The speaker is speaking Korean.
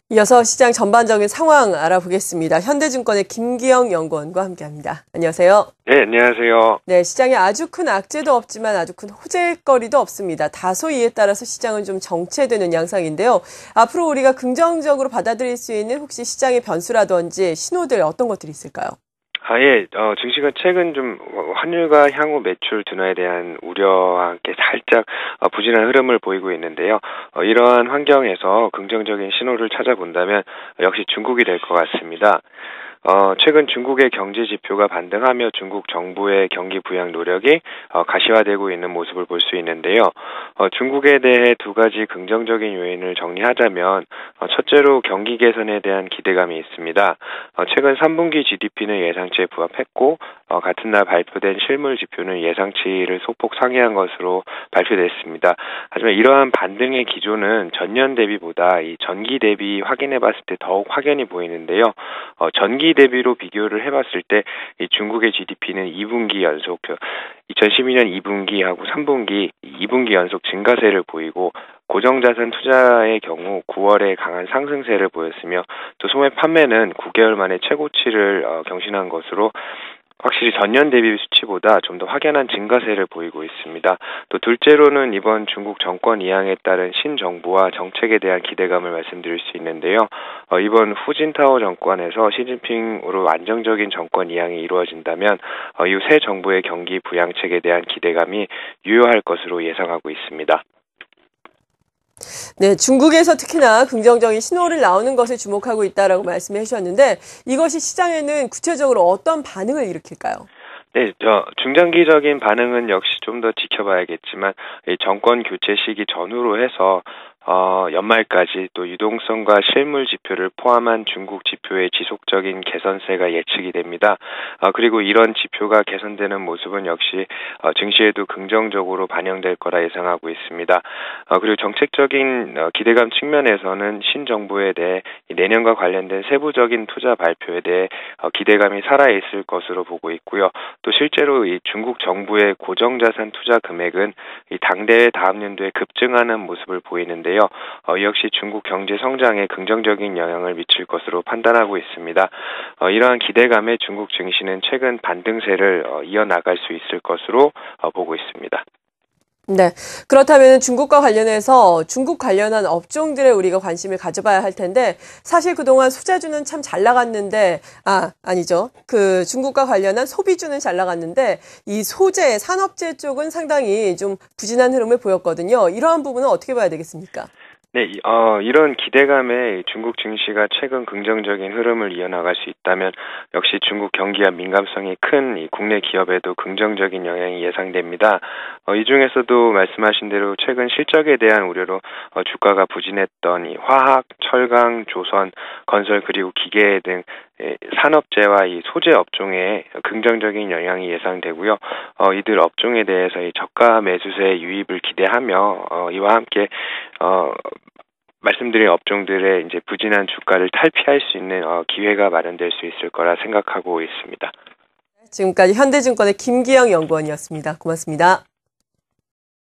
이어서 시장 전반적인 상황 알아보겠습니다. 현대증권의 김기영 연구원과 함께합니다. 안녕하세요. 네, 안녕하세요. 네, 시장에 아주 큰 악재도 없지만 아주 큰 호재거리도 없습니다. 다소 이에 따라서 시장은 좀 정체되는 양상인데요. 앞으로 우리가 긍정적으로 받아들일 수 있는 혹시 시장의 변수라든지 신호들 어떤 것들이 있을까요? 예, 증시가 최근 좀 환율과 향후 매출 둔화에 대한 우려와 함께 살짝 부진한 흐름을 보이고 있는데요. 이러한 환경에서 긍정적인 신호를 찾아본다면 역시 중국이 될 것 같습니다. 최근 중국의 경제 지표가 반등하며 중국 정부의 경기 부양 노력이 가시화되고 있는 모습을 볼 수 있는데요. 중국에 대해 두 가지 긍정적인 요인을 정리하자면 첫째로 경기 개선에 대한 기대감이 있습니다. 최근 3분기 GDP는 예상치에 부합했고 같은 날 발표된 실물 지표는 예상치를 소폭 상회한 것으로 발표됐습니다. 하지만 이러한 반등의 기조는 전년 대비보다 이 전기 대비 확인해 봤을 때 더욱 확연히 보이는데요. 전기 대비로 비교를 해봤을 때 이 중국의 GDP는 2분기 연속 2012년 2분기하고 3분기 2분기 연속 증가세를 보이고 고정자산 투자의 경우 9월에 강한 상승세를 보였으며 또 소매 판매는 9개월 만에 최고치를 경신한 것으로 확실히 전년 대비 수치보다 좀 더 확연한 증가세를 보이고 있습니다. 또 둘째로는 이번 중국 정권 이양에 따른 신정부와 정책에 대한 기대감을 말씀드릴 수 있는데요. 이번 후진타오 정권에서 시진핑으로 안정적인 정권 이양이 이루어진다면 이후 새 정부의 경기 부양책에 대한 기대감이 유효할 것으로 예상하고 있습니다. 네, 중국에서 특히나 긍정적인 신호를 나오는 것에 주목하고 있다라고 말씀해 주셨는데 이것이 시장에는 구체적으로 어떤 반응을 일으킬까요? 네, 중장기적인 반응은 역시 좀 더 지켜봐야겠지만 정권 교체 시기 전후로 해서 연말까지 또 유동성과 실물 지표를 포함한 중국 지표의 지속적인 개선세가 예측이 됩니다. 그리고 이런 지표가 개선되는 모습은 역시 증시에도 긍정적으로 반영될 거라 예상하고 있습니다. 그리고 정책적인 기대감 측면에서는 신정부에 대해 내년과 관련된 세부적인 투자 발표에 대해 기대감이 살아있을 것으로 보고 있고요. 또 실제로 이 중국 정부의 고정자산 투자 금액은 이 당대회 다음 연도에 급증하는 모습을 보이는데요. 역시 중국 경제 성장에 긍정적인 영향을 미칠 것으로 판단하고 있습니다. 이러한 기대감에 중국 증시는 최근 반등세를 이어나갈 수 있을 것으로 보고 있습니다. 네. 그렇다면 중국과 관련해서 중국 관련한 업종들에 우리가 관심을 가져봐야 할 텐데 사실 그동안 소재주는 참 잘 나갔는데 아니죠. 그 중국과 관련한 소비주는 잘 나갔는데 이 소재, 산업재 쪽은 상당히 좀 부진한 흐름을 보였거든요. 이러한 부분은 어떻게 봐야 되겠습니까? 네, 이런 기대감에 중국 증시가 최근 긍정적인 흐름을 이어나갈 수 있다면 역시 중국 경기와 민감성이 큰 이 국내 기업에도 긍정적인 영향이 예상됩니다. 이 중에서도 말씀하신 대로 최근 실적에 대한 우려로 주가가 부진했던 이 화학, 철강, 조선, 건설 그리고 기계 등 산업재와 이 소재 업종에 긍정적인 영향이 예상되고요. 이들 업종에 대해서 이 저가 매수세의 유입을 기대하며 이와 함께 말씀드린 업종들의 이제 부진한 주가를 탈피할 수 있는 기회가 마련될 수 있을 거라 생각하고 있습니다. 지금까지 현대증권의 김기영 연구원이었습니다. 고맙습니다.